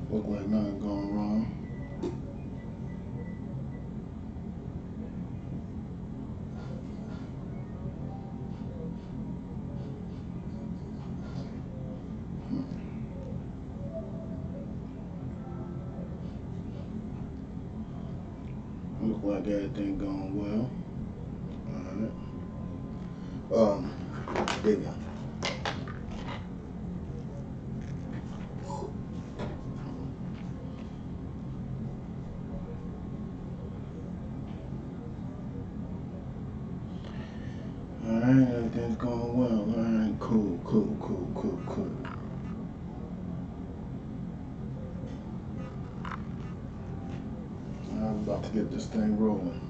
Look like nothing going wrong. Look like everything going well. Alright. There we go. Alright, everything's going well. Alright, cool. I'm about to get this thing rolling.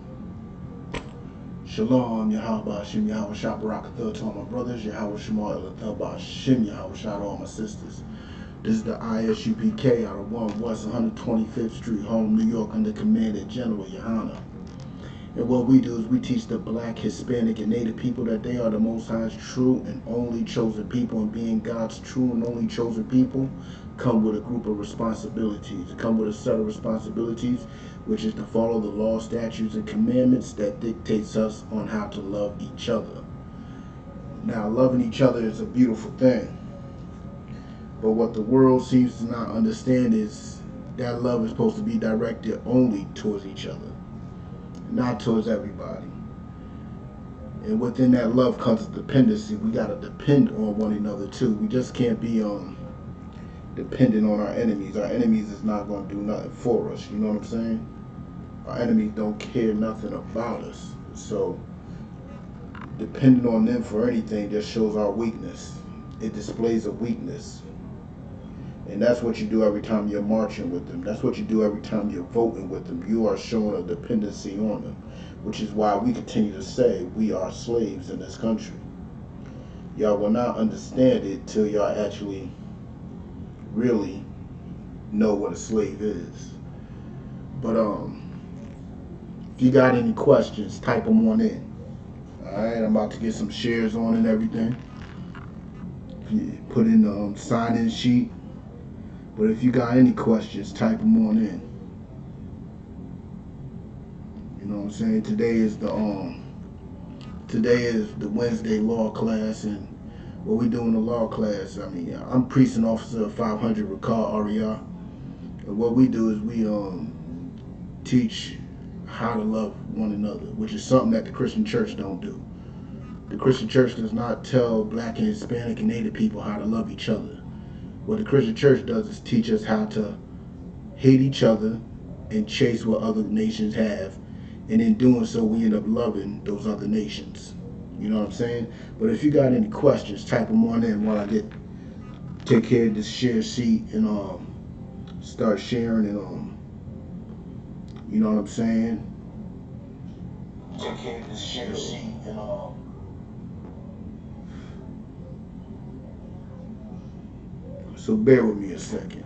Shalom, Yahweh Shem Yahweh Shabarakathah to all my brothers, Yahweh Shema Elathabah Shem Yahweh Shah to all my sisters. This is the ISUPK out of 1 West 125th Street, Harlem, New York, under command of General Yohana. And what we do is we teach the black, Hispanic, and Native people that they are the Most High's true and only chosen people, and being God's true and only chosen people come with a group of responsibilities. Come with a set of responsibilities, which is to follow the law, statutes, and commandments that dictates us on how to love each other. Now, loving each other is a beautiful thing, but what the world seems to not understand is that love is supposed to be directed only towards each other, not towards everybody. And within that love comes dependency. We gotta depend on one another too. We just can't be dependent on our enemies. Our enemies is not gonna do nothing for us. You know what I'm saying? Our enemies don't care nothing about us. So depending on them for anything just shows our weakness. It displays a weakness. And that's what you do every time you're marching with them. That's what you do every time you're voting with them. You are showing a dependency on them, which is why we continue to say we are slaves in this country. Y'all will not understand it till y'all actually really know what a slave is. But if you got any questions, type them on in. Alright, I'm about to get some shares on and everything. Put in the sign-in sheet. But if you got any questions, type them on in. You know what I'm saying? Today is the Wednesday law class, and what we do in the law class, I mean, I'm precinct officer 500 Ricard Aria, and what we do is we teach how to love one another, which is something that the Christian church don't do. The Christian church does not tell black and Hispanic and Native people how to love each other. What the Christian church does is teach us how to hate each other and chase what other nations have, and in doing so we end up loving those other nations. You know what I'm saying? But if you got any questions, type them on in while I take care of this share sheet and start sharing and you know what I'm saying? Take care of this share sheet and so bear with me a second.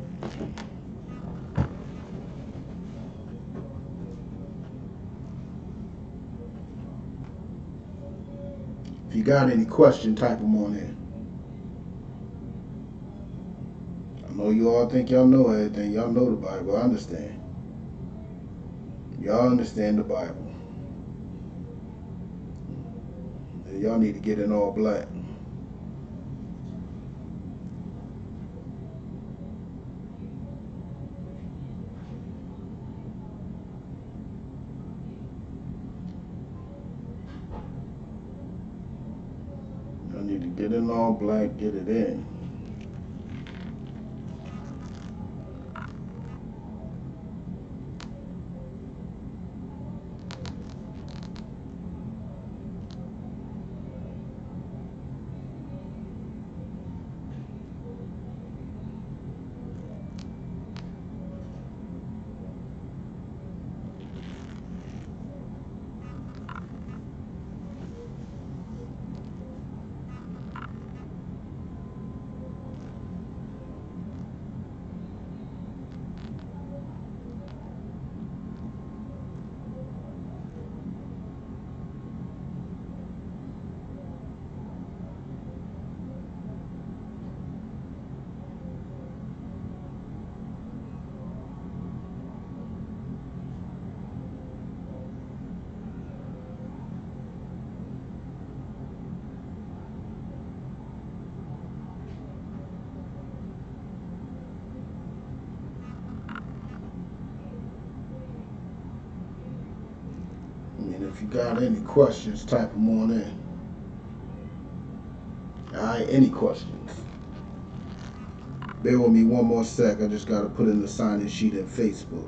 If you got any question, type them on in. I know you all think y'all know everything. Y'all know the Bible. I understand. Y'all understand the Bible. And y'all need to get in all black. Y'all need to get in all black, get it in. And if you got any questions, type them on in. Alright, any questions? Bear with me one more sec. I just got to put in the sign-in sheet in Facebook.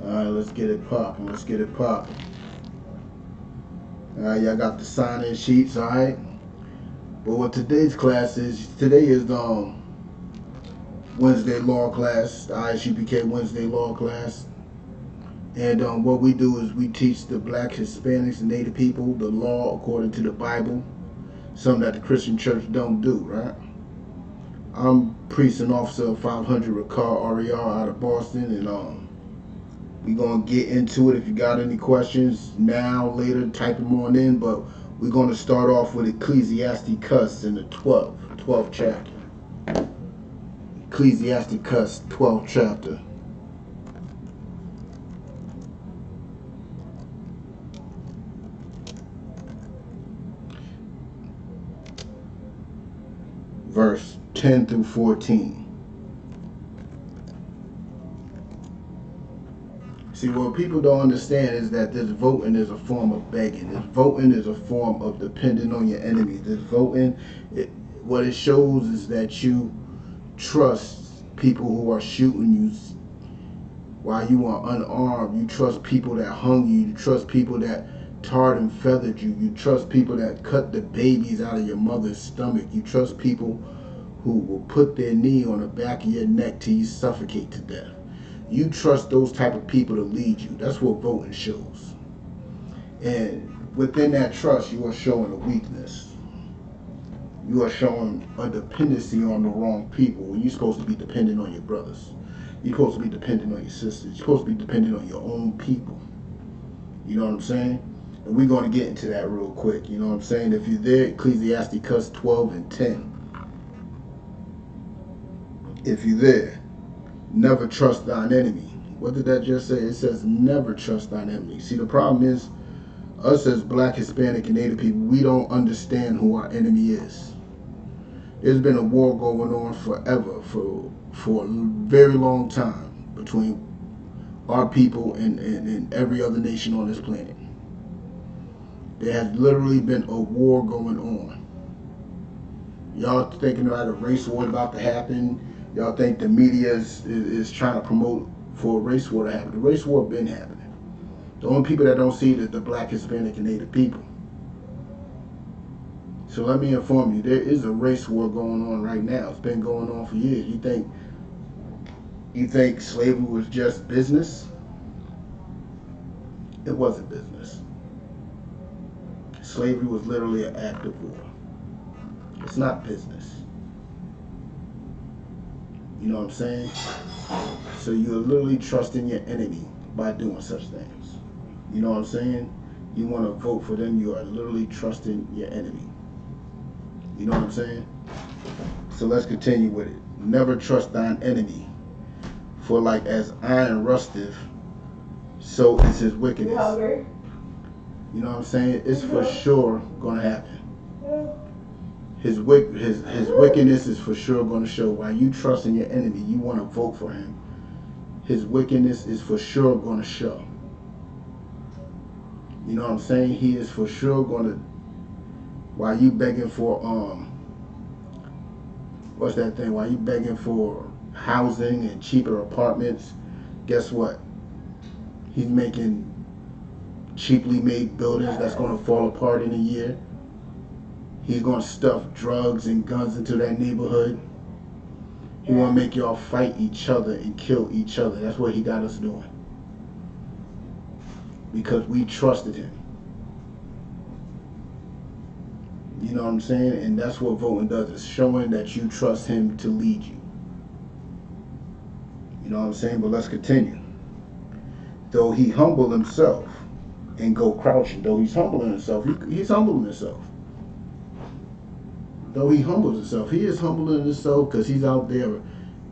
Alright, let's get it popping. Let's get it popping. Alright, y'all got the sign-in sheets, alright? But what today's class is, today is the Wednesday law class, the ISUPK Wednesday law class. And what we do is we teach the black, Hispanics, and Native people the law according to the Bible. Something that the Christian church don't do, right? I'm priest and officer of 500 Ricard RER out of Boston, and we're going to get into it. If you got any questions now, later, type them on in. But we're going to start off with Ecclesiasticus in the 12th chapter. Ecclesiasticus, 12th chapter. Verse 10 through 14. See, what people don't understand is that this voting is a form of begging. This voting is a form of depending on your enemy. This voting, what it shows is that you trust people who are shooting you while you are unarmed. You trust people that hung you. You trust people that tarred and feathered you. You trust people that cut the babies out of your mother's stomach. You trust people who will put their knee on the back of your neck till you suffocate to death. You trust those type of people to lead you. That's what voting shows. And within that trust, you are showing a weakness. You are showing a dependency on the wrong people. You're supposed to be dependent on your brothers. You're supposed to be dependent on your sisters. You're supposed to be dependent on your own people. You know what I'm saying? And we're going to get into that real quick. You know what I'm saying? If you're there, Ecclesiasticus 12 and 10. If you're there, never trust thine enemy. What did that just say? It says never trust thine enemy. See, the problem is, us as black, Hispanic, and Native people, we don't understand who our enemy is. There's been a war going on forever, for a very long time, between our people and every other nation on this planet. There has literally been a war going on. Y'all thinking about a race war about to happen. Y'all think the media is trying to promote for a race war to happen. The race war been happening. The only people that don't see it is the black, Hispanic, and Native people. So let me inform you, there is a race war going on right now. It's been going on for years. You think slavery was just business? It wasn't business. Slavery was literally an act of war. It's not business. You know what I'm saying? So you're literally trusting your enemy by doing such things. You know what I'm saying? You want to vote for them, you are literally trusting your enemy. You know what I'm saying? So let's continue with it. Never trust thine enemy, for like as iron rusteth, so is his wickedness. You know what I'm saying? It's for sure gonna happen. His wickedness is for sure gonna show. While you trust in your enemy, you want to vote for him. His wickedness is for sure gonna show. You know what I'm saying? He is for sure gonna. While you begging for what's that thing? While you begging for housing and cheaper apartments, guess what? He's making cheaply made buildings that's going to fall apart in a year. He's going to stuff drugs and guns into that neighborhood. He want to make y'all fight each other and kill each other. That's what he got us doing. Because we trusted him. You know what I'm saying? And that's what voting does. It's showing that you trust him to lead you. You know what I'm saying? But let's continue. Though he humble himself and go crouching. Though he's humbling himself. He's humbling himself. Though he humbles himself. He is humbling himself because he's out there.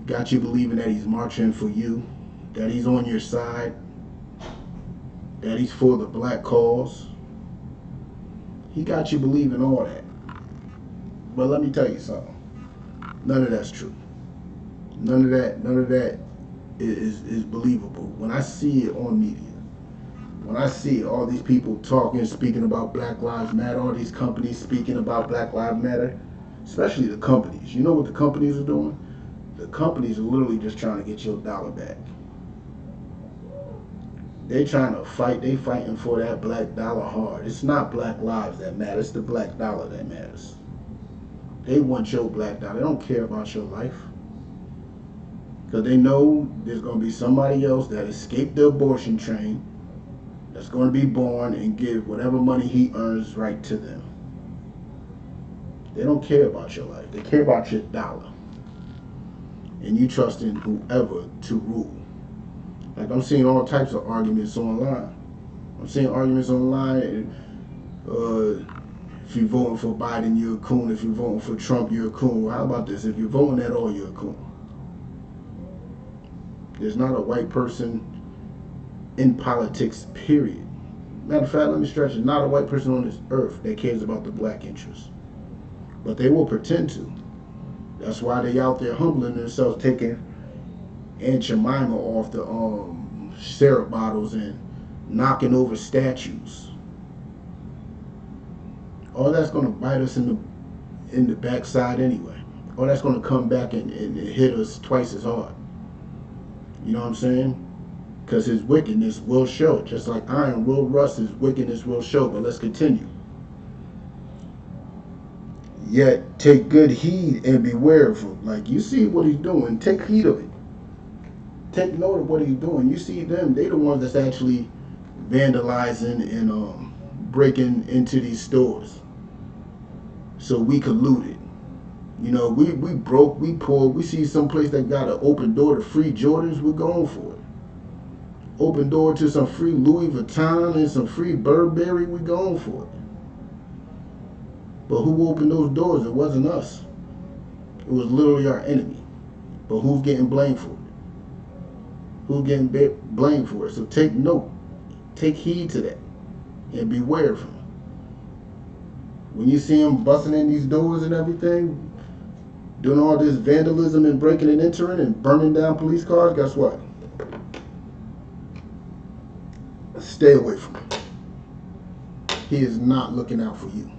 Got you believing that he's marching for you. That he's on your side. that he's for the black cause. He got you believing all that. But let me tell you something. None of that's true. None of that is believable. When I see it on media, when I see all these people talking, speaking about Black Lives Matter, all these companies speaking about Black Lives Matter, especially the companies. You know what the companies are doing? The companies are literally just trying to get your dollar back. They trying to fight. They fighting for that black dollar hard. It's not black lives that matter. It's the black dollar that matters. They want your black dollar. They don't care about your life. Because they know there's going to be somebody else that escaped the abortion train that's going to be born and give whatever money he earns right to them. They don't care about your life. They care about your dollar. And you trust in whoever to rule. Like, I'm seeing all types of arguments online. I'm seeing arguments online. If you're voting for Biden, you're a coon. If you're voting for Trump, you're a coon. Well, how about this? If you're voting at all, you're a coon. There's not a white person in politics, period. Matter of fact, let me stretch it. Not a white person on this earth that cares about the black interests. But they will pretend to. That's why they out there humbling themselves, taking Aunt Jemima off the syrup bottles and knocking over statues. All that's going to bite us in the backside anyway. All that's going to come back and hit us twice as hard. You know what I'm saying? Because his wickedness will show. Just like iron will rust, his wickedness will show. But let's continue. Yet take good heed and beware of him. Like, you see what he's doing, take heed of it. Take note of what he's doing. You see them, they the ones that's actually vandalizing and breaking into these stores so we could loot it. You know, we broke, we poor. We see some place that got an open door to free Jordans, we're going for it. Open door to some free Louis Vuitton and some free Burberry, we're going for it. But who opened those doors? It wasn't us. It was literally our enemy. But who's getting blamed for it? Who's getting blamed for it? So take note. Take heed to that. And beware of him. When you see him busting in these doors and everything, doing all this vandalism and breaking and entering and burning down police cars, guess what? Stay away from him. He is not looking out for you.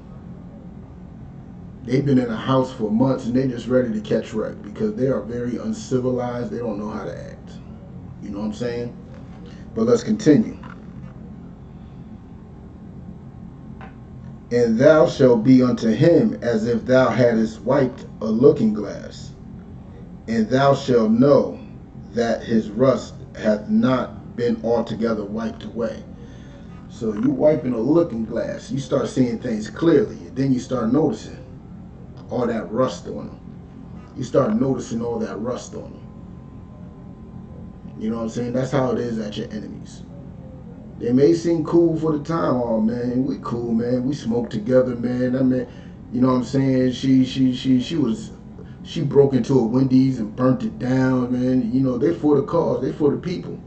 They've been in a house for months and they're just ready to catch wreck because they are very uncivilized. They don't know how to act. You know what I'm saying? But let's continue. And thou shalt be unto him as if thou hadst wiped a looking glass. And thou shalt know that his rust hath not been altogether wiped away. So you wiping a looking glass, you start seeing things clearly. And then you start noticing all that rust on them. You start noticing all that rust on them. You know what I'm saying? That's how it is at your enemies. They may seem cool for the time. Oh man, we cool, man. We smoke together, man. I mean, you know what I'm saying? She broke into a Wendy's and burnt it down, man. You know, they for the cause, they for the people.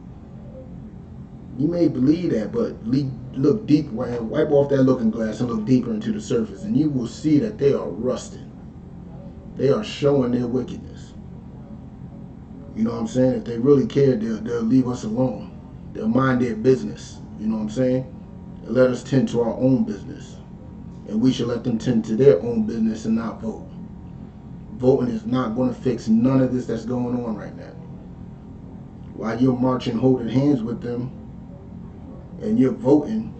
You may believe that, but look deep, wipe off that looking glass and look deeper into the surface, and you will see that they are rusting. They are showing their wickedness. You know what I'm saying? If they really cared, they'll leave us alone. They'll mind their business. You know what I'm saying? And let us tend to our own business. And we should let them tend to their own business and not vote. Voting is not going to fix none of this that's going on right now. While you're marching, holding hands with them, and you're voting,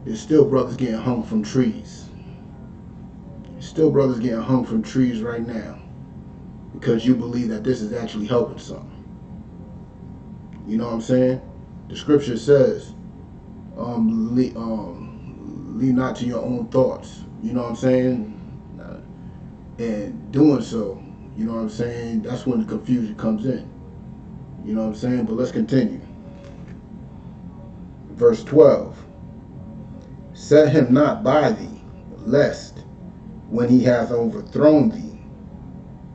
there's still brothers getting hung from trees. There's still brothers getting hung from trees right now because you believe that this is actually helping something. You know what I'm saying? The scripture says, lead not to your own thoughts. You know what I'm saying? And doing so, you know what I'm saying? That's when the confusion comes in. You know what I'm saying? But let's continue. Verse 12. Set him not by thee, lest when he hath overthrown thee,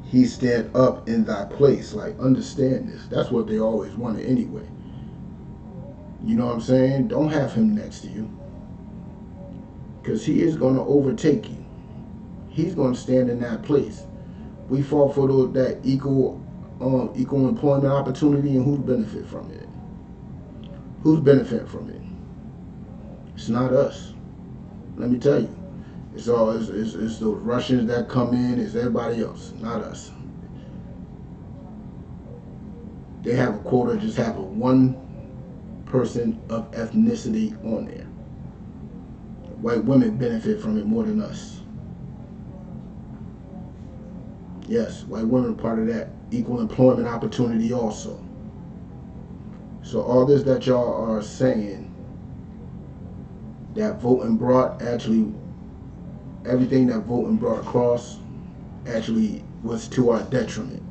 he stand up in thy place. Like, understand this. That's what they always wanted anyway. You know what I'm saying? Don't have him next to you, because he is going to overtake you. He's going to stand in that place. We fought for that equal employment opportunity, and who's benefit from it? Who's benefit from it? It's not us. Let me tell you. It's those Russians that come in. It's everybody else, not us. They have a quota, just have a one person of ethnicity on there. White women benefit from it more than us. Yes, white women are part of that equal employment opportunity also. So all this that y'all are saying, that voting brought, actually, everything that voting brought across actually was to our detriment.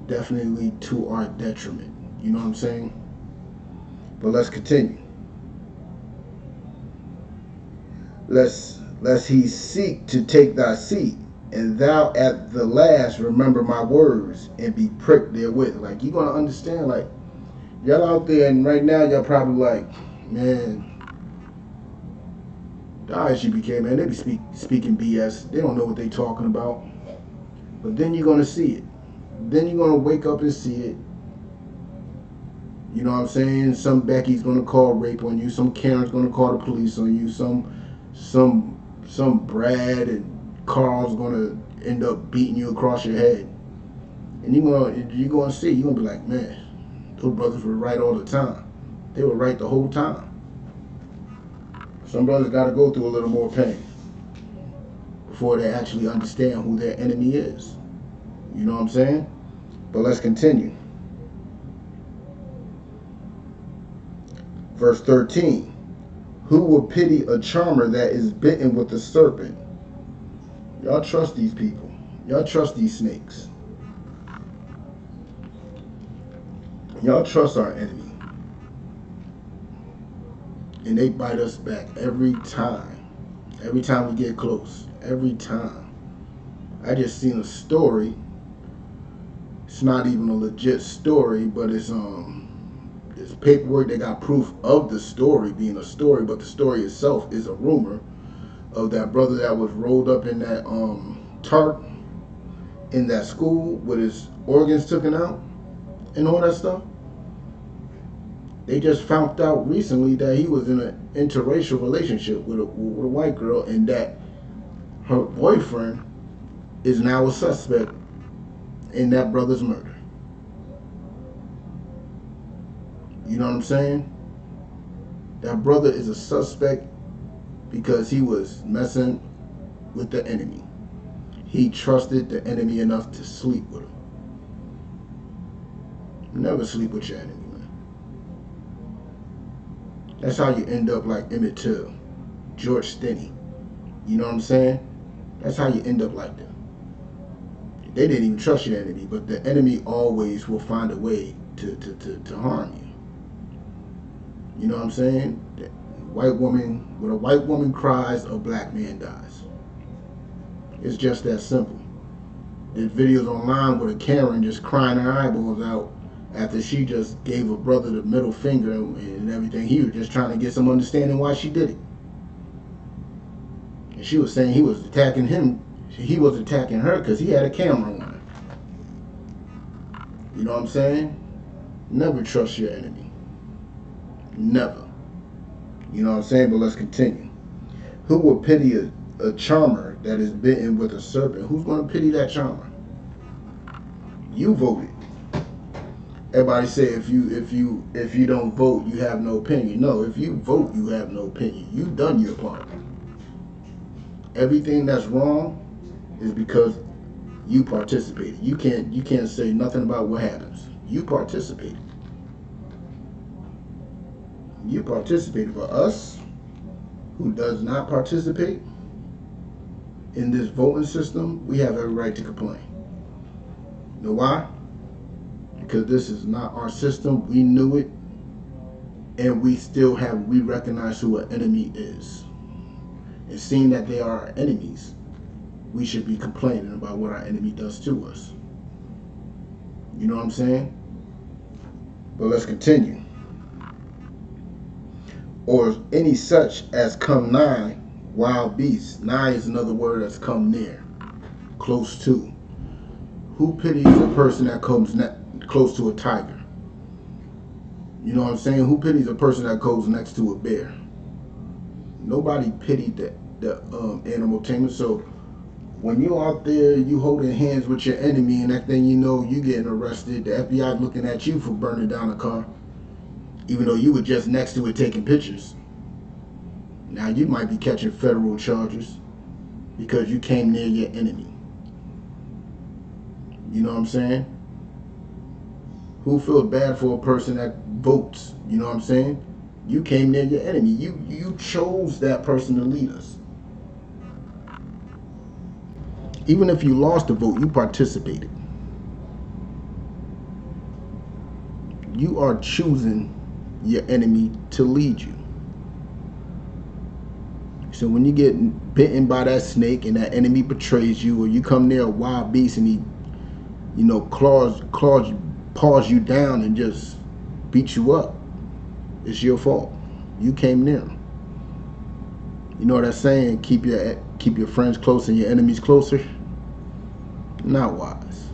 Definitely to our detriment. You know what I'm saying? But let's continue. Lest he seek to take thy seat, and thou at the last remember my words and be pricked therewith. Like, you're gonna understand, like, y'all out there and right now y'all probably like, man, the ISUPK, man, they be speaking BS. They don't know what they talking about. But then you're gonna see it. Then you're gonna wake up and see it. You know what I'm saying? Some Becky's gonna call rape on you. Some Karen's gonna call the police on you. Some Brad and Carl's gonna end up beating you across your head. And you're gonna see. You're gonna be like, man, those brothers were right all the time. They were right the whole time. Some brothers got to go through a little more pain before they actually understand who their enemy is. You know what I'm saying? But let's continue. Verse 13. Who will pity a charmer that is bitten with a serpent? Y'all trust these people. Y'all trust these snakes. Y'all trust our enemy. And they bite us back every time. Every time we get close. Every time. I just seen a story. It's not even a legit story, but it's paperwork that got proof of the story being a story, but the story itself is a rumor of that brother that was rolled up in that tarp in that school with his organs taken out and all that stuff. They just found out recently that he was in an interracial relationship with a white girl, and that her boyfriend is now a suspect in that brother's murder. You know what I'm saying? That brother is a suspect because he was messing with the enemy. He trusted the enemy enough to sleep with him. Never sleep with your enemy, man. That's how you end up like Emmett Till, George Stinney. You know what I'm saying? That's how you end up like that. They didn't even trust your enemy, but the enemy always will find a way to harm you. You know what I'm saying? When a white woman cries, a black man dies. It's just that simple. There's videos online with a Karen just crying her eyeballs out after she just gave her brother the middle finger and everything. He was just trying to get some understanding why she did it. And she was saying he was attacking him. He was attacking her because he had a camera on her. You know what I'm saying? Never trust your enemy. Never. You know what I'm saying? But let's continue. Who will pity a charmer that is bitten with a serpent? Who's going to pity that charmer? You voted. Everybody say if you don't vote, you have no opinion. No, if you vote, you have no opinion. You've done your part. Everything that's wrong is because you participated. You can't say nothing about what happens. You participated. You participated. For us, who does not participate in this voting system, we have every right to complain. You know why? Because this is not our system. We knew it, and we recognize who an enemy is. And seeing that they are our enemies, we should be complaining about what our enemy does to us. You know what I'm saying? But let's continue. or any such as come nigh wild beasts. Nigh is another word that's come near, close to. Who pities a person that comes close to a tiger? You know what I'm saying? Who pities a person that goes next to a bear? Nobody pitied the animal tamer. So when you out there, you holding hands with your enemy, and that thing you know, you getting arrested. The FBI looking at you for burning down a car, even though you were just next to it taking pictures. Now you might be catching federal charges because you came near your enemy. You know what I'm saying? Who feels bad for a person that votes? You know what I'm saying? You came near your enemy. You chose that person to lead us. Even if you lost the vote, you participated. You are choosing your enemy to lead you. So when you get bitten by that snake and that enemy betrays you, or you come near a wild beast and he, you know, paws you down and just beat you up, it's your fault. You came near him. You know what I'm saying? Keep your friends close and your enemies closer. Not wise.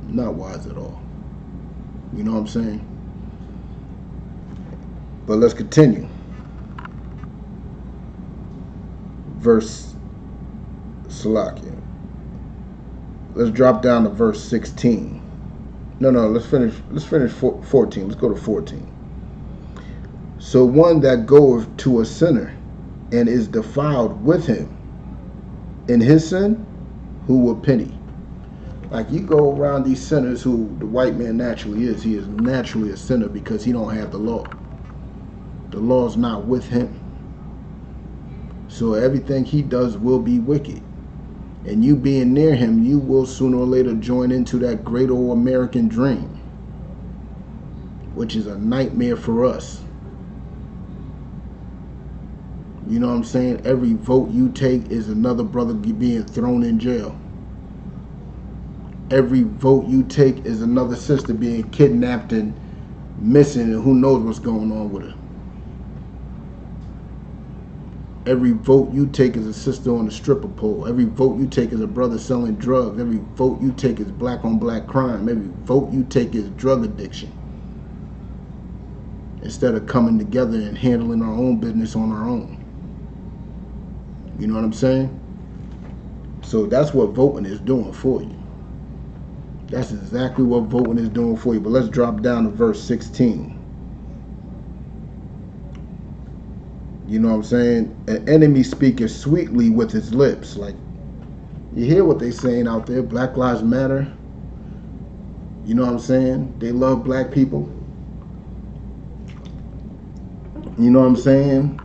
Not wise at all. You know what I'm saying? But let's continue. Verse Salakia. Let's drop down to verse 16. No, let's finish 14. Let's go to 14. So one that goeth to a sinner and is defiled with him in his sin, who will pity? Like, you go around these sinners, who the white man naturally is. He is naturally a sinner because he don't have the law. The law's not with him. So everything he does will be wicked. And you being near him, you will sooner or later join into that great old American dream, which is a nightmare for us. You know what I'm saying? Every vote you take is another brother being thrown in jail. Every vote you take is another sister being kidnapped and missing, and who knows what's going on with her. Every vote you take is a sister on a stripper pole. Every vote you take is a brother selling drugs. Every vote you take is black on black crime. Every vote you take is drug addiction. Instead of coming together and handling our own business on our own. You know what I'm saying? So that's what voting is doing for you. That's exactly what voting is doing for you. But let's drop down to verse 16. You know what I'm saying? An enemy speaketh sweetly with his lips. Like, you hear what they saying out there. Black Lives Matter. You know what I'm saying? They love black people. You know what I'm saying?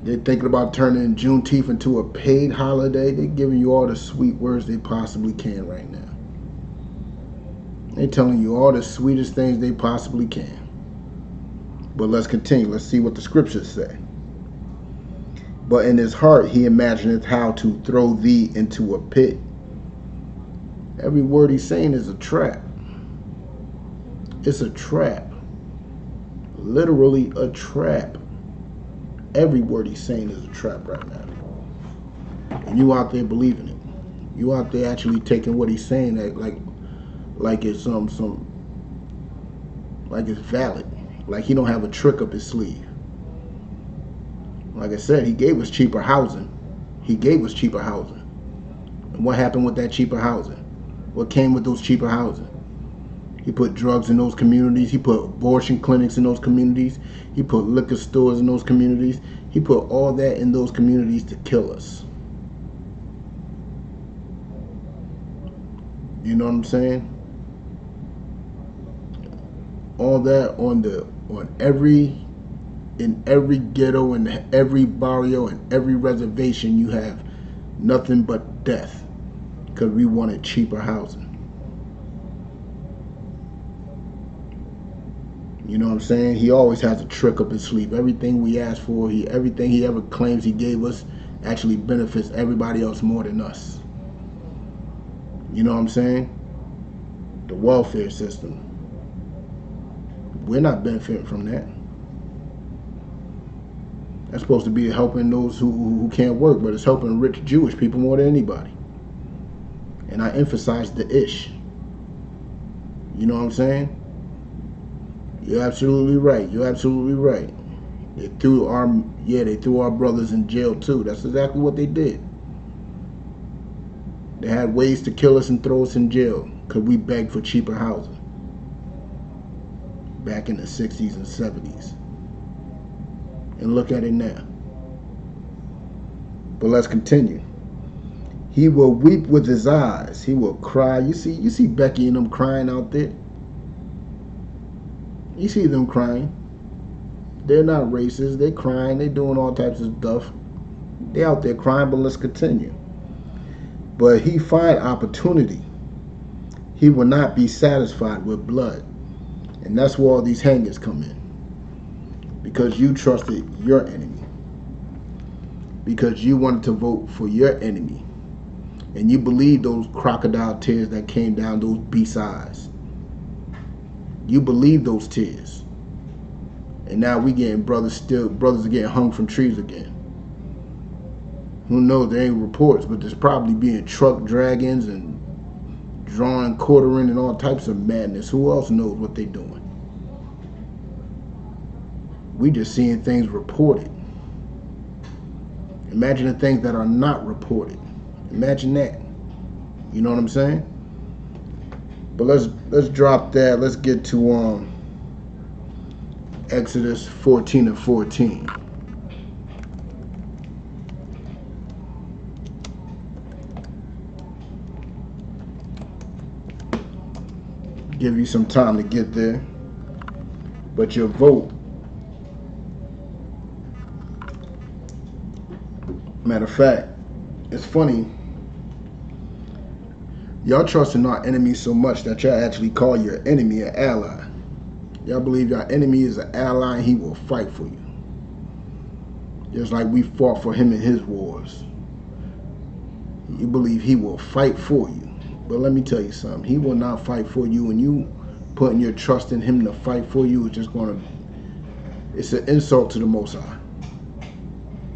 They're thinking about turning Juneteenth into a paid holiday. They're giving you all the sweet words they possibly can right now. They're telling you all the sweetest things they possibly can. But let's continue. Let's see what the scriptures say. But in his heart he imagineth how to throw thee into a pit. Every word he's saying is a trap. It's a trap. Literally a trap. Every word he's saying is a trap right now. And you out there believing it. You out there actually taking what he's saying like it's like it's valid. Like he don't have a trick up his sleeve. Like I said, he gave us cheaper housing. He gave us cheaper housing. And what happened with that cheaper housing? What came with those cheaper housing? He put drugs in those communities. He put abortion clinics in those communities. He put liquor stores in those communities. He put all that in those communities to kill us. You know what I'm saying? All that in every ghetto, in every barrio, and every reservation, you have nothing but death because we wanted cheaper housing. You know what I'm saying? He always has a trick up his sleeve. Everything we ask for, everything he ever claims he gave us actually benefits everybody else more than us. You know what I'm saying? The welfare system. We're not benefiting from that. That's supposed to be helping those who can't work, but it's helping rich Jewish people more than anybody. And I emphasize the ish. You know what I'm saying? You're absolutely right. You're absolutely right. They threw our brothers in jail too. That's exactly what they did. They had ways to kill us and throw us in jail because we begged for cheaper housing back in the 60s and 70s. And look at it now. But let's continue. He will weep with his eyes. He will cry. You see Becky and them crying out there. You see them crying. They're not racist. They're crying. They're doing all types of stuff. They're out there crying, but let's continue. But he find opportunity. He will not be satisfied with blood. And that's where all these hangers come in. Because you trusted your enemy. Because you wanted to vote for your enemy. And you believed those crocodile tears that came down those beast eyes. You believed those tears. And now we getting brothers are getting hung from trees again. Who knows? There ain't reports, but there's probably being truck dragons and drawing, quartering, and all types of madness. Who else knows what they doing? We just seeing things reported. Imagine the things that are not reported. Imagine that. You know what I'm saying? But let's drop that. Let's get to Exodus 14 and 14. Give you some time to get there. But your vote, matter of fact, it's funny. Y'all trust in our enemy so much that y'all actually call your enemy an ally. Y'all believe your enemy is an ally and he will fight for you. Just like we fought for him in his wars. You believe he will fight for you. But let me tell you something. He will not fight for you, and you putting your trust in him to fight for you is just going to... It's an insult to the Most High.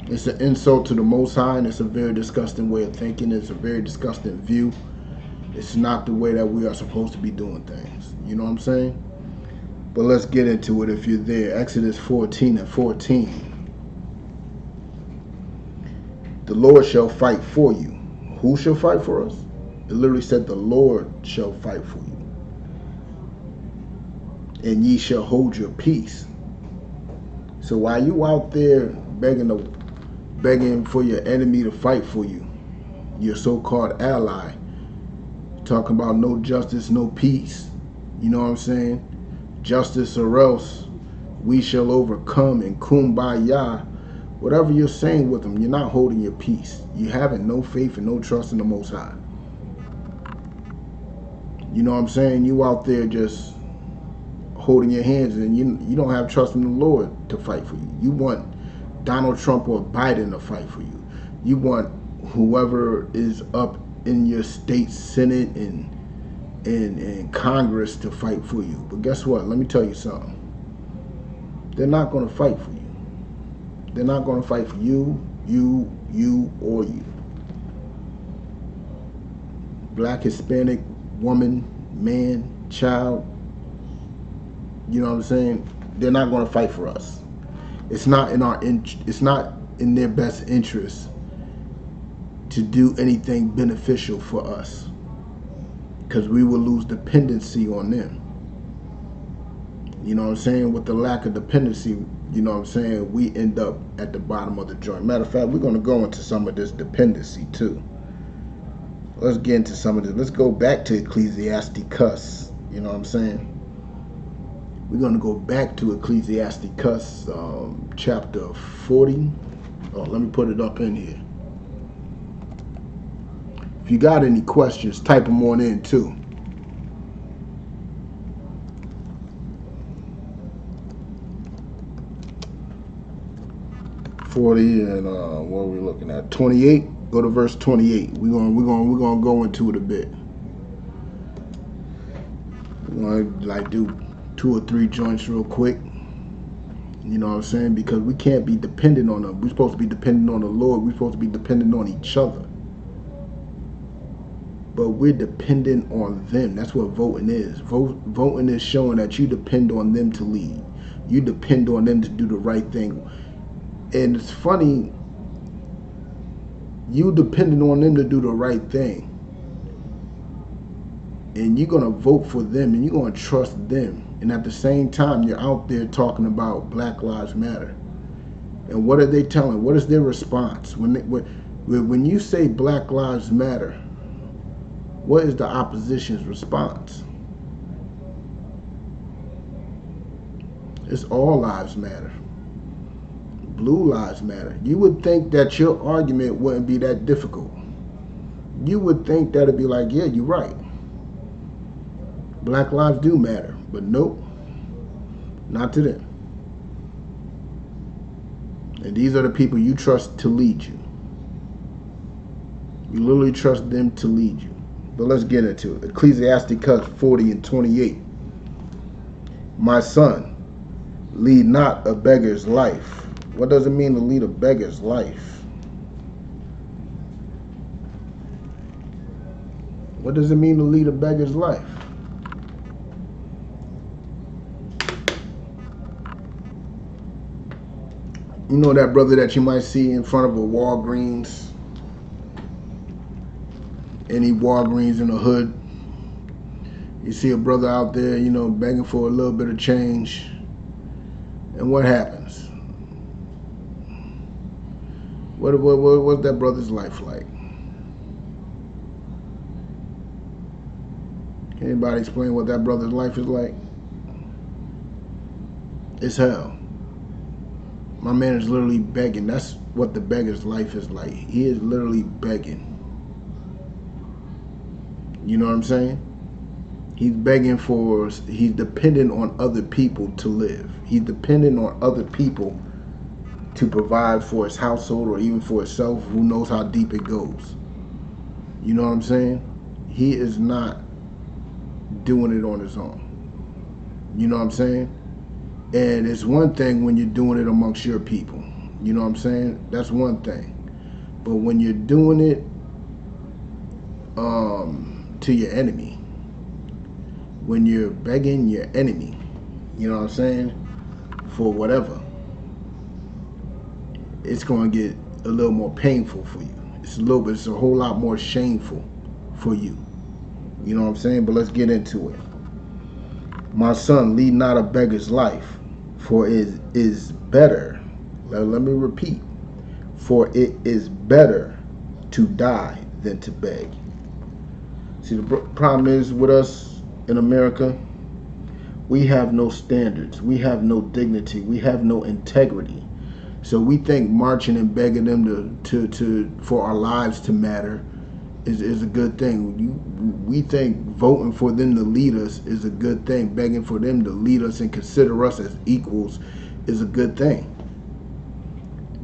It's an insult to the Most High, and it's a very disgusting way of thinking. It's a very disgusting view. It's not the way that we are supposed to be doing things. You know what I'm saying? But let's get into it if you're there. Exodus 14 and 14. The Lord shall fight for you. Who shall fight for us? It literally said the Lord shall fight for you. And ye shall hold your peace. So while you out there begging for your enemy to fight for you, your so-called ally, talking about no justice, no peace. You know what I'm saying? Justice or else we shall overcome and kumbaya. Whatever you're saying with them, you're not holding your peace. You having no faith and no trust in the Most High. You know what I'm saying? You out there just holding your hands and you don't have trust in the Lord to fight for you. You want Donald Trump or Biden to fight for you. You want whoever is up in your state Senate and Congress to fight for you. But guess what? Let me tell you something. They're not going to fight for you. They're not going to fight for you, or you. Black, Hispanic, woman, man, child. You know what I'm saying? They're not going to fight for us. It's not in their best interest to do anything beneficial for us, because we will lose dependency on them. You know what I'm saying? With the lack of dependency, you know what I'm saying, we end up at the bottom of the joint. Matter of fact, we're going to go into some of this dependency too. Let's get into some of this. Let's go back to Ecclesiasticus. You know what I'm saying? We're going to go back to Ecclesiasticus chapter 40. Oh, let me put it up in here. If you got any questions, type them on in too. And what are we looking at? 28. Go to verse 28. We're gonna go into it a bit. We're gonna like do 2 or 3 joints real quick. You know what I'm saying? Because we can't be dependent on them. We're supposed to be dependent on the Lord. We're supposed to be dependent on each other. But we're dependent on them. That's what voting is. Voting is showing that you depend on them to lead. You depend on them to do the right thing. And it's funny, you depending on them to do the right thing. And you're going to vote for them and you're going to trust them. And at the same time, you're out there talking about Black Lives Matter. And what are they telling? What is their response? When you say Black Lives Matter, what is the opposition's response? It's all lives matter. Blue lives matter. You would think that your argument wouldn't be that difficult. You would think that it'd be like, yeah, you're right. Black lives do matter. But nope, not to them. And these are the people you trust to lead you. You literally trust them to lead you. But let's get into it. Ecclesiasticus 40:28. My son, lead not a beggar's life. What does it mean to lead a beggar's life? What does it mean to lead a beggar's life? You know that brother that you might see in front of a Walgreens? Any Walgreens in the hood? You see a brother out there, you know, begging for a little bit of change. And what happens? What's that brother's life like? Can anybody explain what that brother's life is like? It's hell. My man is literally begging. That's what the beggar's life is like. He is literally begging. You know what I'm saying? He's begging for, he's dependent on other people to live. He's dependent on other people to provide for his household or even for himself. Who knows how deep it goes? You know what I'm saying? He is not doing it on his own. You know what I'm saying? And it's one thing when you're doing it amongst your people. You know what I'm saying? That's one thing. But when you're doing it to your enemy, when you're begging your enemy, you know what I'm saying, for whatever, it's going to get a little more painful for you. It's a whole lot more shameful for you. You know what I'm saying? But let's get into it. My son, lead not a beggar's life, for it is better. Let me repeat. For it is better to die than to beg. See, the problem is with us in America, we have no standards. We have no dignity. We have no integrity. So we think marching and begging them for our lives to matter is a good thing. We think voting for them to lead us is a good thing. Begging for them to lead us and consider us as equals is a good thing.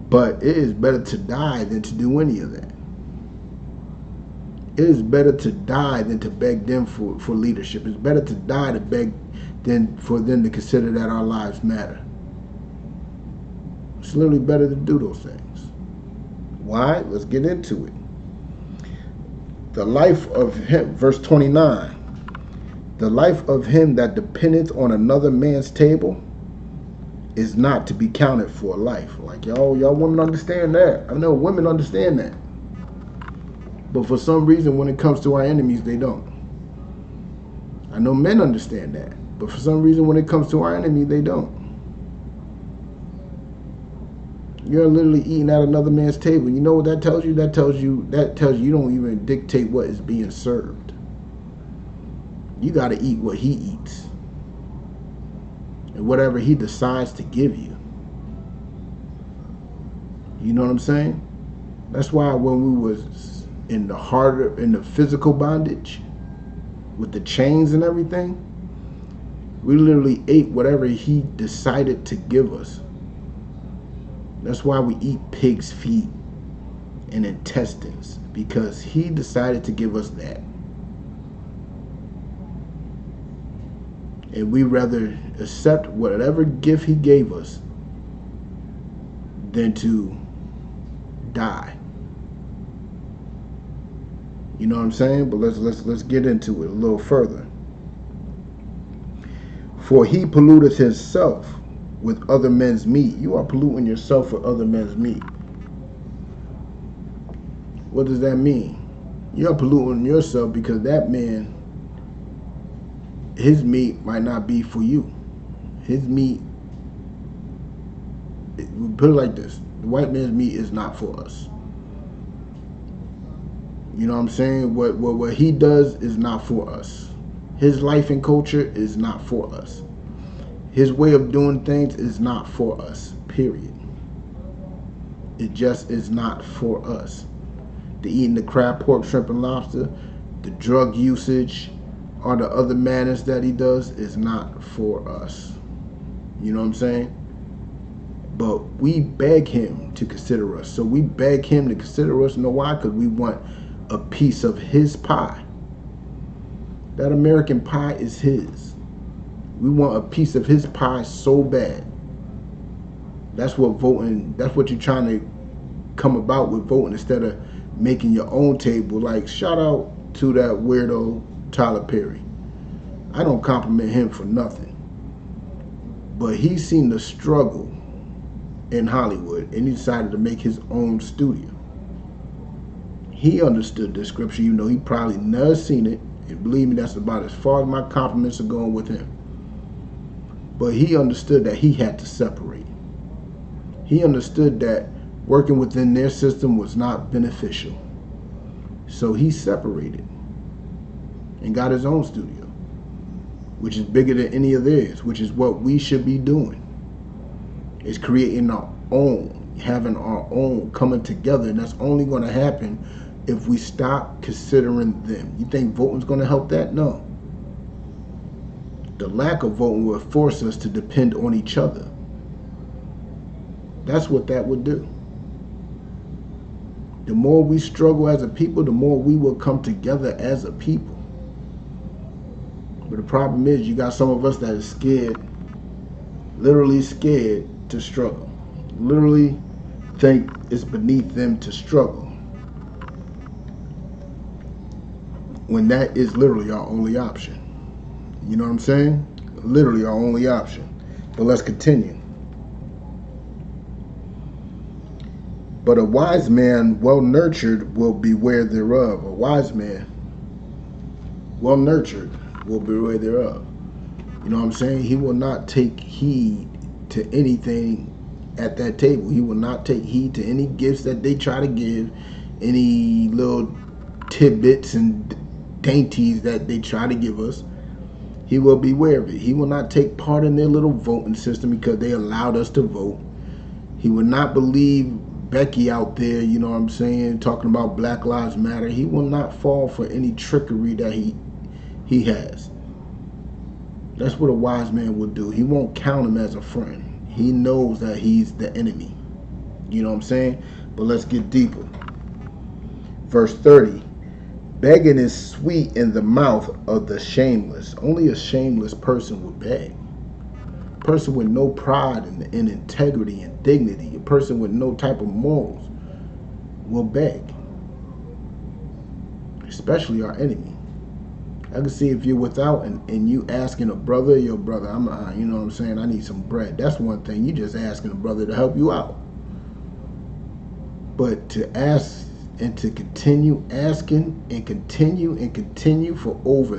But it is better to die than to do any of that. It is better to die than to beg them for leadership. It's better to die to beg than for them to consider that our lives matter. It's literally better to do those things. Why? Let's get into it. The life of him, verse 29. The life of him that dependeth on another man's table is not to be counted for life. Like y'all women understand that. I know women understand that. But for some reason, when it comes to our enemies, they don't. I know men understand that. But for some reason, when it comes to our enemy, they don't. You're literally eating at another man's table. You know what that tells you? That tells you you don't even dictate what is being served. You got to eat what he eats. And whatever he decides to give you. You know what I'm saying? That's why when we was in the physical bondage with the chains and everything, we literally ate whatever he decided to give us. That's why we eat pig's feet and intestines, because he decided to give us that. And we rather accept whatever gift he gave us than to die. You know what I'm saying? But let's get into it a little further. For he polluteth himself with other men's meat. You are polluting yourself with other men's meat. What does that mean? You're polluting yourself because that man, his meat might not be for you. His meat, put it like this, the white man's meat is not for us. You know what I'm saying? What he does is not for us. His life and culture is not for us. His way of doing things is not for us, period. It just is not for us. The eating the crab, pork, shrimp, and lobster, the drug usage, or the other madness that he does is not for us. You know what I'm saying? But we beg him to consider us. So we beg him to consider us. You know why? Because we want a piece of his pie. That American pie is his. We want a piece of his pie so bad. That's what voting, that's what you're trying to come about with voting, instead of making your own table. Like, shout out to that weirdo Tyler Perry. I don't compliment him for nothing. But he's seen the struggle in Hollywood and he decided to make his own studio. He understood the scripture, even though he probably never seen it. And believe me, that's about as far as my compliments are going with him. But he understood that he had to separate. He understood that working within their system was not beneficial. So he separated and got his own studio, which is bigger than any of theirs, which is what we should be doing. Is creating our own, having our own, coming together, and that's only going to happen if we stop considering them. You think voting's going to help that? No. The lack of voting will force us to depend on each other. That's what that would do. The more we struggle as a people, the more we will come together as a people. But the problem is, you got some of us that are scared, literally scared to struggle. Literally think it's beneath them to struggle, when that is literally our only option. You know what I'm saying? Literally our only option. But let's continue. But a wise man, well nurtured, will beware thereof. A wise man, well nurtured, will beware thereof. You know what I'm saying? He will not take heed to anything at that table. He will not take heed to any gifts that they try to give, any little tidbits and dainties that they try to give us. He will beware of it. He will not take part in their little voting system because they allowed us to vote. He will not believe Becky out there, you know what I'm saying, talking about Black Lives Matter. He will not fall for any trickery that he has. That's what a wise man will do. He won't count him as a friend. He knows that he's the enemy. You know what I'm saying? But let's get deeper. Verse 30. Begging is sweet in the mouth of the shameless. Only a shameless person would beg. A person with no pride and integrity and dignity, a person with no type of morals, will beg. Especially our enemy. I can see if you're without and you asking a brother, your brother, you know what I'm saying, I need some bread. That's one thing. You just asking a brother to help you out. But to ask and to continue asking and continue for over,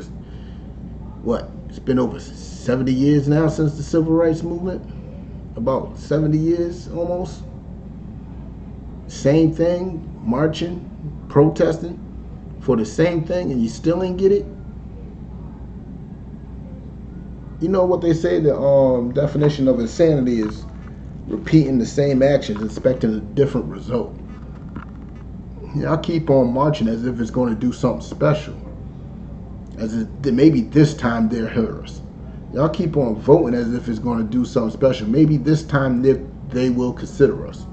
what? It's been over 70 years now since the Civil Rights Movement. About 70 years almost. Same thing, marching, protesting for the same thing, and you still ain't get it. You know what they say, the definition of insanity is repeating the same actions expecting a different result. Y'all keep on marching as if it's going to do something special, as if maybe this time they'll hear us. Y'all keep on voting as if it's going to do something special. Maybe this time they will consider us.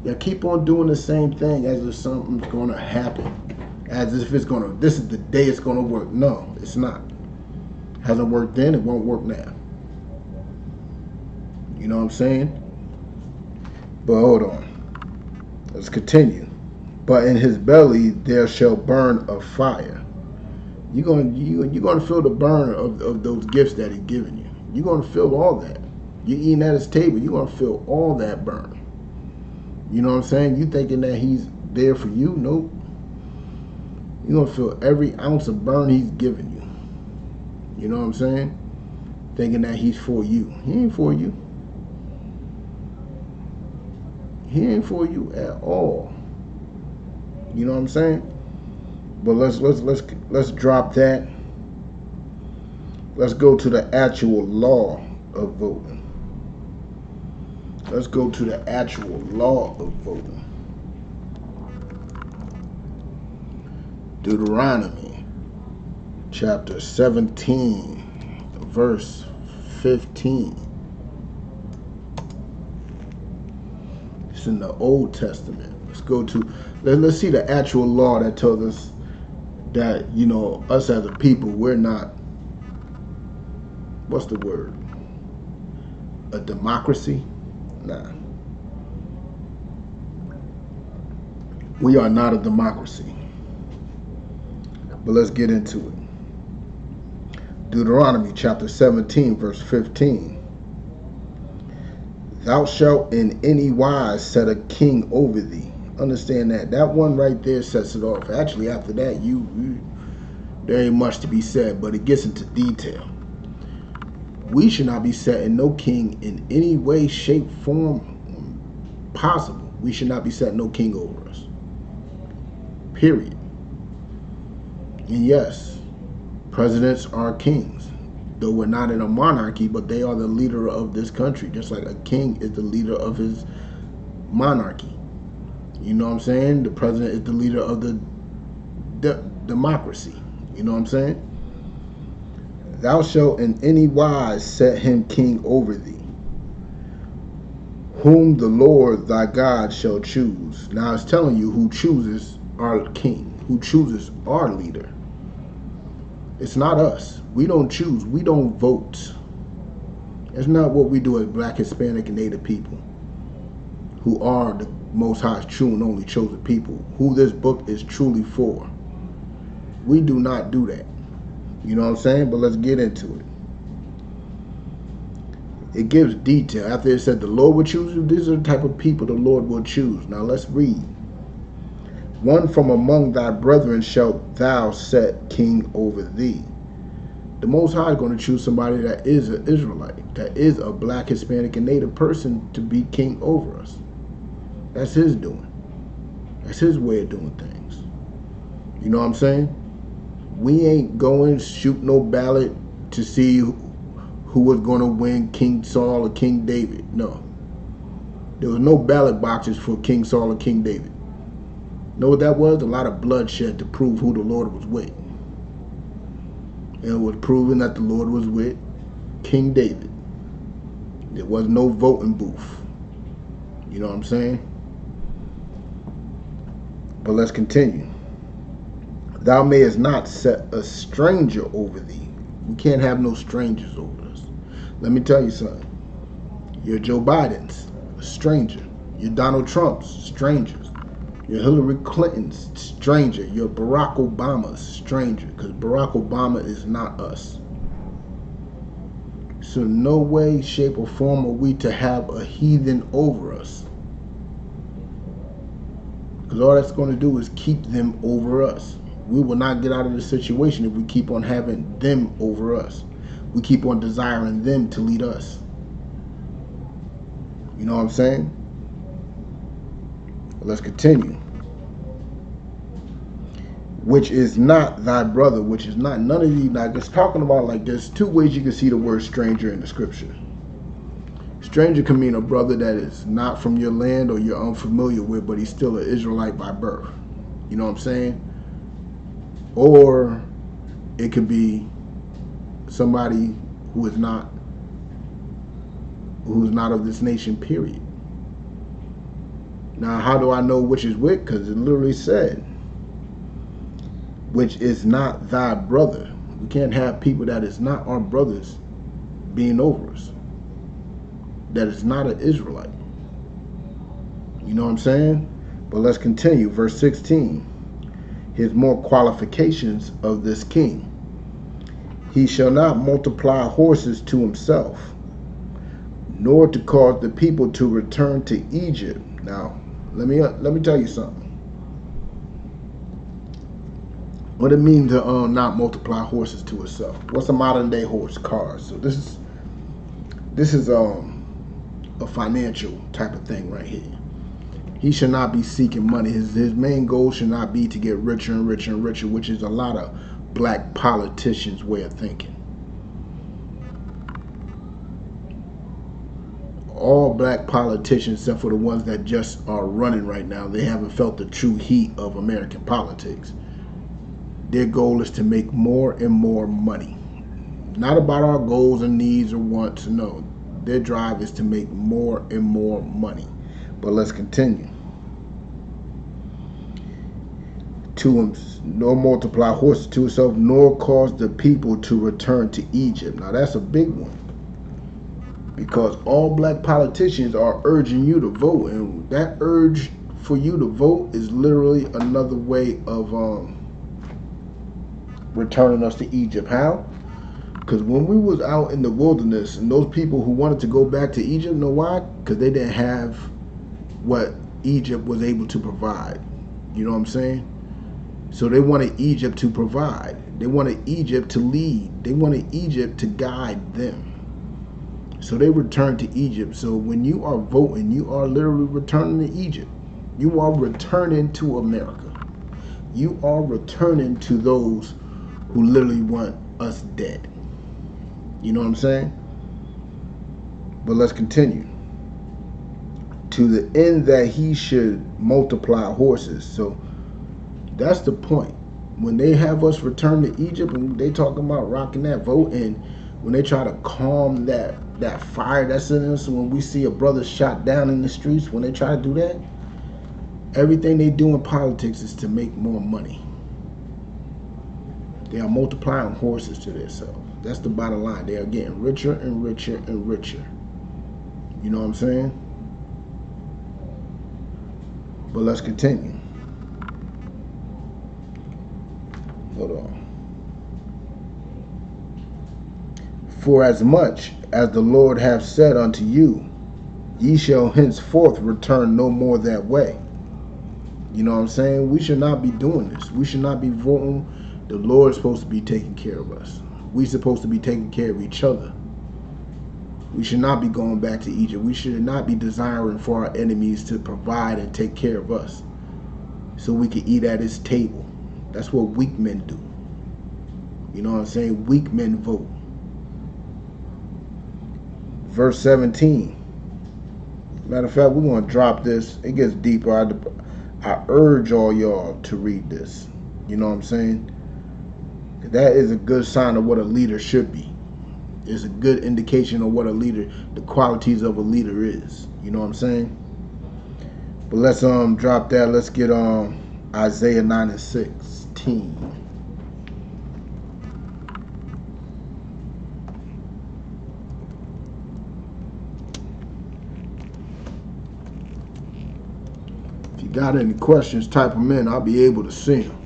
Y'all keep on doing the same thing as if something's going to happen, as if it's going to, this is the day it's going to work. No, it's not. Hasn't worked then, it won't work now. You know what I'm saying? But hold on. Let's continue. But in his belly there shall burn a fire. You're gonna feel the burn of those gifts that he's given you. You're gonna feel all that. You're eating at his table, you're gonna feel all that burn. You know what I'm saying? You thinking that he's there for you? Nope. You're gonna feel every ounce of burn he's given you. You know what I'm saying? Thinking that he's for you. He ain't for you. He ain't for you at all. You know what I'm saying? But let's drop that. Let's go to the actual law of voting. Let's go to the actual law of voting. Deuteronomy chapter 17 verse 15. It's in the Old Testament. Let's see the actual law that tells us that, you know, us as a people, we're not, what's the word? A democracy? Nah. We are not a democracy. But let's get into it. Deuteronomy chapter 17 verse 15. Thou shalt in any wise set a king over thee. Understand that. That one right there sets it off. Actually, after that, there ain't much to be said, but it gets into detail. We should not be setting no king in any way, shape, form possible. We should not be setting no king over us. Period. And yes, presidents are kings. Though we're not in a monarchy, but they are the leader of this country, just like a king is the leader of his monarchy. You know what I'm saying? The president is the leader of the democracy. You know what I'm saying? Thou shalt in any wise set him king over thee, whom the Lord thy God shall choose. Now it's telling you who chooses our king, who chooses our leader. It's not us. We don't choose. We don't vote. It's not what we do as Black, Hispanic, and Native people, who are the Most High's true and only chosen people, who this book is truly for. We do not do that. You know what I'm saying? But let's get into it. It gives detail. After it said the Lord will choose you, these are the type of people the Lord will choose. Now let's read. One from among thy brethren shalt thou set king over thee. The Most High is going to choose somebody that is an Israelite, that is a Black, Hispanic, and Native person to be king over us. That's his doing. That's his way of doing things. You know what I'm saying? We ain't going shoot no ballot to see who was going to win, King Saul or King David. No. There was no ballot boxes for King Saul or King David. Know what that was? A lot of bloodshed to prove who the Lord was with. And it was proven that the Lord was with King David. There was no voting booth. You know what I'm saying? But let's continue. Thou mayest not set a stranger over thee. We can't have no strangers over us. Let me tell you something. You're Joe Biden's, a stranger. You're Donald Trump's, strangers. You're Hillary Clinton's, stranger. You're Barack Obama's, stranger. Because Barack Obama is not us. So no way, shape, or form are we to have a heathen over us. Because all that's going to do is keep them over us. We will not get out of the situation if we keep on having them over us. We keep on desiring them to lead us. You know what I'm saying? Let's continue. Which is not thy brother, which is not none of these. Now, it's talking about, like, there's two ways you can see the word stranger in the scripture. Stranger can mean a brother that is not from your land or you're unfamiliar with, but he's still an Israelite by birth. You know what I'm saying? Or it could be somebody who is not of this nation, period. Now, how do I know which is which? Because it literally said, which is not thy brother. We can't have people that is not our brothers being over us. That is not an Israelite. You know what I'm saying? But let's continue. Verse 16. Here's more qualifications of this king. He shall not multiply horses to himself, nor to cause the people to return to Egypt. Now, let me tell you something. What it means to not multiply horses to itself. What's a modern day horse? Cars. So this is a financial type of thing right here. He should not be seeking money. His main goal should not be to get richer and richer and richer, which is a lot of black politicians' way of thinking. All black politicians, except for the ones that just are running right now, they haven't felt the true heat of American politics. Their goal is to make more and more money. Not about our goals and needs or wants, no. Their drive is to make more and more money. But let's continue. Nor multiply horses to himself, nor cause the people to return to Egypt. Now that's a big one, because all black politicians are urging you to vote, and that urge for you to vote is literally another way of returning us to Egypt. How? Because when we was out in the wilderness, and those people who wanted to go back to Egypt, know why? Because they didn't have what Egypt was able to provide. You know what I'm saying? So they wanted Egypt to provide. They wanted Egypt to lead. They wanted Egypt to guide them. So they returned to Egypt. So when you are voting, you are literally returning to Egypt. You are returning to America. You are returning to those who literally want us dead. You know what I'm saying? But let's continue. To the end that he should multiply horses. So that's the point. When they have us return to Egypt and they talking about rocking that vote, and when they try to calm that fire that's in us, when we see a brother shot down in the streets, when they try to do that, everything they do in politics is to make more money. They are multiplying horses to themselves. That's the bottom line. They are getting richer and richer and richer. You know what I'm saying? But let's continue. Hold on. For as much as the Lord hath said unto you, ye shall henceforth return no more that way. You know what I'm saying? We should not be doing this. We should not be voting. The Lord's supposed to be taking care of us. We're supposed to be taking care of each other. We should not be going back to Egypt. We should not be desiring for our enemies to provide and take care of us so we can eat at his table. That's what weak men do. You know what I'm saying? Weak men vote. Verse 17. Matter of fact, we're going to drop this. It gets deeper. I urge all y'all to read this. You know what I'm saying? That is a good sign of what a leader should be. It's a good indication of what a leader, the qualities of a leader is. You know what I'm saying? But let's drop that. Let's get Isaiah 9 and 16. If you got any questions, type them in. I'll be able to see them.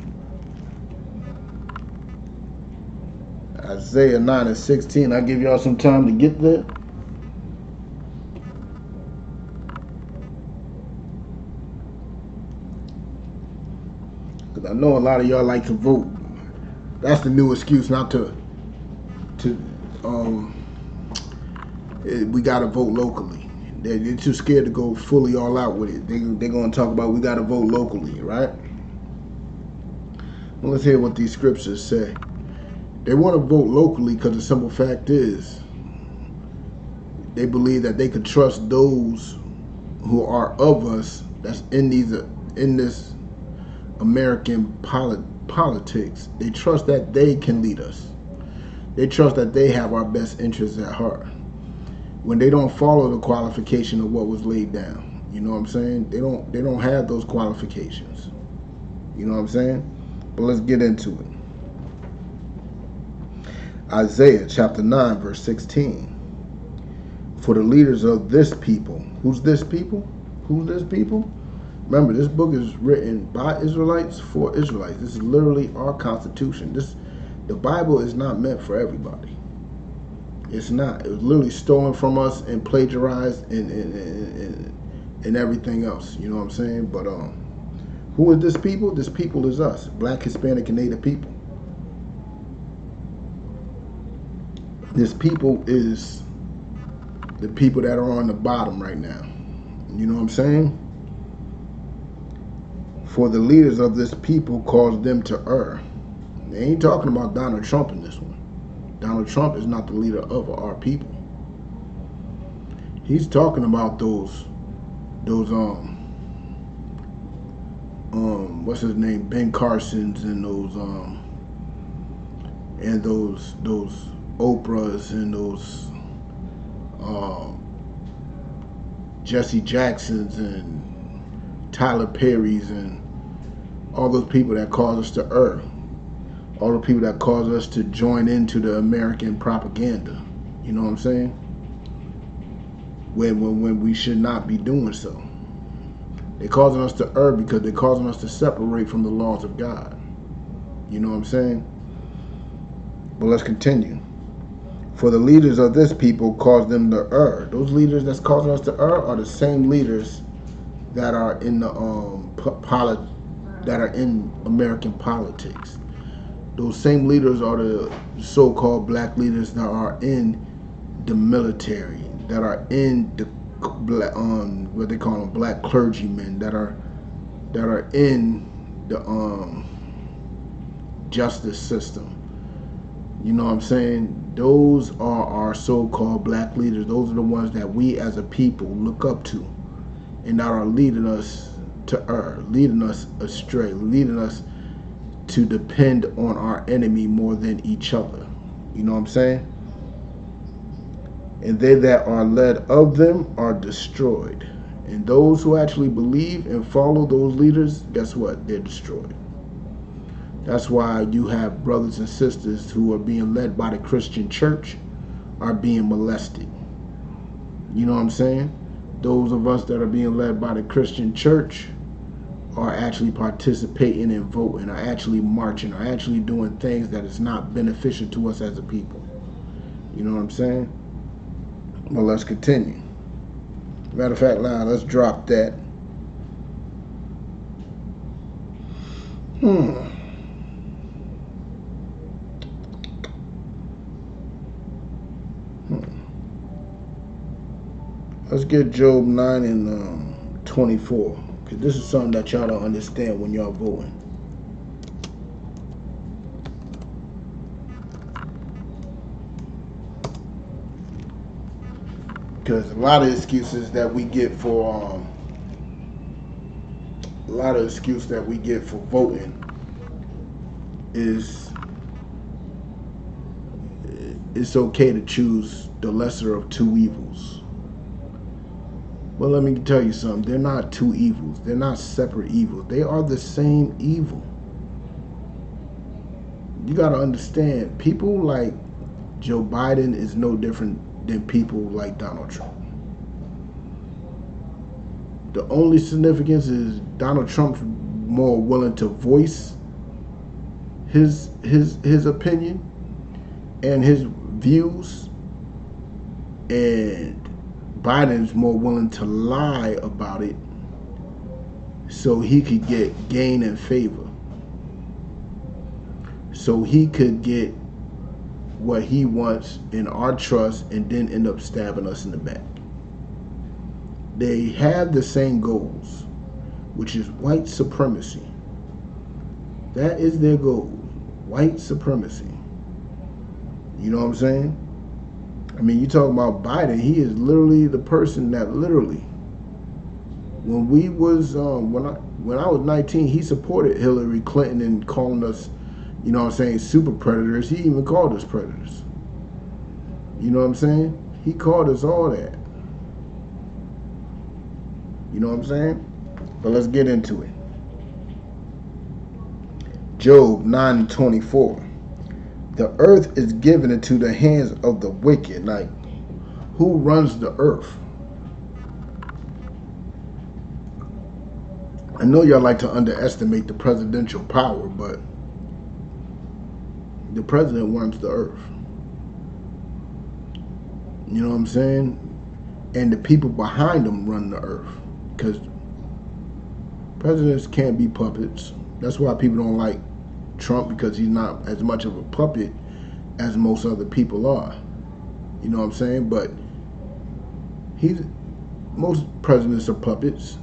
Isaiah 9 and 16. I'll give y'all some time to get there. Because I know a lot of y'all like to vote. That's the new excuse not to we got to vote locally. They're too scared to go fully all out with it. They're going to talk about we got to vote locally, right? Well, let's hear what these scriptures say. They want to vote locally because the simple fact is they believe that they could trust those who are of us that's in this American politics. They trust that they can lead us. They trust that they have our best interests at heart. When they don't follow the qualification of what was laid down, you know what I'm saying? They don't have those qualifications. You know what I'm saying? But let's get into it. Isaiah chapter 9 verse 16. For the leaders of this people. Who's this people? Who's this people? Remember, this book is written by Israelites for Israelites. This is literally our constitution. The Bible is not meant for everybody. It's not. It was literally stolen from us and plagiarized and everything else. You know what I'm saying? But who is this people? This people is us, Black, Hispanic, and Native people. This people is the people that are on the bottom right now. You know what I'm saying? For the leaders of this people cause them to err. They ain't talking about Donald Trump in this one. Donald Trump is not the leader of our people. He's talking about those what's his name, Ben Carsons, and those Oprahs, and those Jesse Jacksons and Tyler Perry's, and all those people that cause us to err. All the people that cause us to join into the American propaganda. You know what I'm saying? When we should not be doing so. They're causing us to err because they're causing us to separate from the laws of God. You know what I'm saying? But let's continue. For the leaders of this people cause them to err. Those leaders that's causing us to err are the same leaders that are in the that are in American politics. Those same leaders are the so-called black leaders that are in the military, that are in the what they call them, black clergymen, that are in the justice system. You know what I'm saying? Those are our so-called black leaders. Those are the ones that we as a people look up to, and that are leading us to err, leading us astray, leading us to depend on our enemy more than each other. You know what I'm saying? And they that are led of them are destroyed. And those who actually believe and follow those leaders, guess what? They're destroyed. That's why you have brothers and sisters who are being led by the Christian church are being molested. You know what I'm saying? Those of us that are being led by the Christian church are actually participating in voting, are actually marching, are actually doing things that is not beneficial to us as a people. You know what I'm saying? Well, let's continue. Matter of fact, now let's drop that. Let's get Job 9 and 24. Because this is something that y'all don't understand when y'all voting. Because a lot of excuses that we get for voting is it's okay to choose the lesser of two evils. Well, let me tell you something. They're not two evils. They're not separate evils. They are the same evil. You got to understand, people like Joe Biden is no different than people like Donald Trump. The only significance is Donald Trump's more willing to voice his opinion and his views, and Biden's more willing to lie about it so he could gain in favor, so he could get what he wants in our trust and then end up stabbing us in the back. They have the same goals, which is white supremacy. That is their goal, white supremacy. You know what I'm saying? I mean, you talk about Biden, he is literally the person that literally, when we was when I was 19, he supported Hillary Clinton and calling us, you know what I'm saying, super predators. He even called us predators. You know what I'm saying? He called us all that. You know what I'm saying? But let's get into it. Job 9:24. The earth is given into the hands of the wicked. Like, who runs the earth? I know y'all like to underestimate the presidential power, but the president runs the earth. You know what I'm saying? And the people behind him run the earth. Because presidents can't be puppets. That's why people don't like Trump, because he's not as much of a puppet as most other people are. You know what I'm saying? But most presidents are puppets,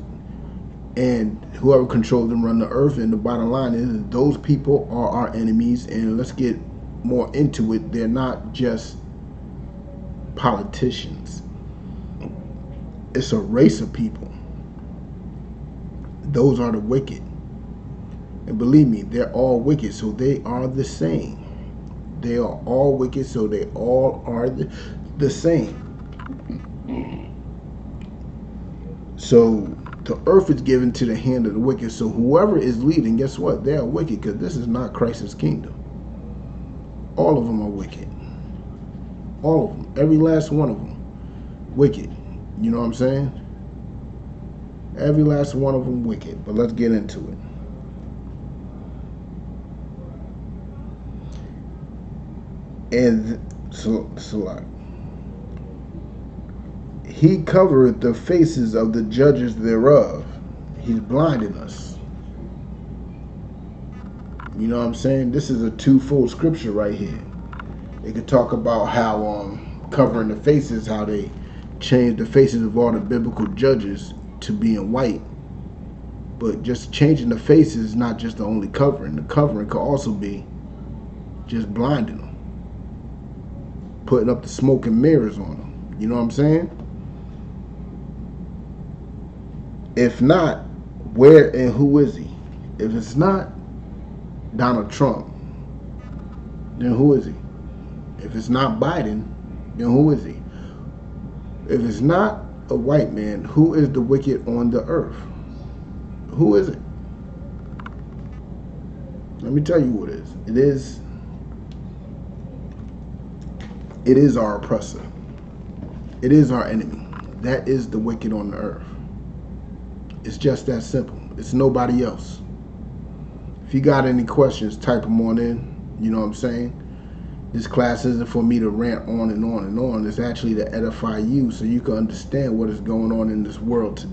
and whoever controls them run the earth. And the bottom line is those people are our enemies. And let's get more into it. They're not just politicians. It's a race of people. Those are the wicked. And believe me, they're all wicked, so they are the same. They are all wicked, so they all are the same. So the earth is given to the hand of the wicked. So whoever is leading, guess what? They are wicked, because this is not Christ's kingdom. All of them are wicked. All of them. Every last one of them. Wicked. You know what I'm saying? Every last one of them wicked. But let's get into it. And so like, he covereth the faces of the judges thereof. He's blinding us. You know what I'm saying? This is a twofold scripture right here. It could talk about how covering the faces, how they changed the faces of all the biblical judges to being white. But just changing the faces is not just the only covering. The covering could also be just blinding them, putting up the smoke and mirrors on them. You know what I'm saying? If not, where and who is he? If it's not Donald Trump, then who is he? If it's not Biden, then who is he? If it's not a white man, who is the wicked on the earth? Who is it? Let me tell you who it is. It is our oppressor. It is our enemy. That is the wicked on the earth. It's just that simple. It's nobody else. If you got any questions, type them on in. You know what I'm saying? This class isn't for me to rant on and on and on. It's actually to edify you so you can understand what is going on in this world today.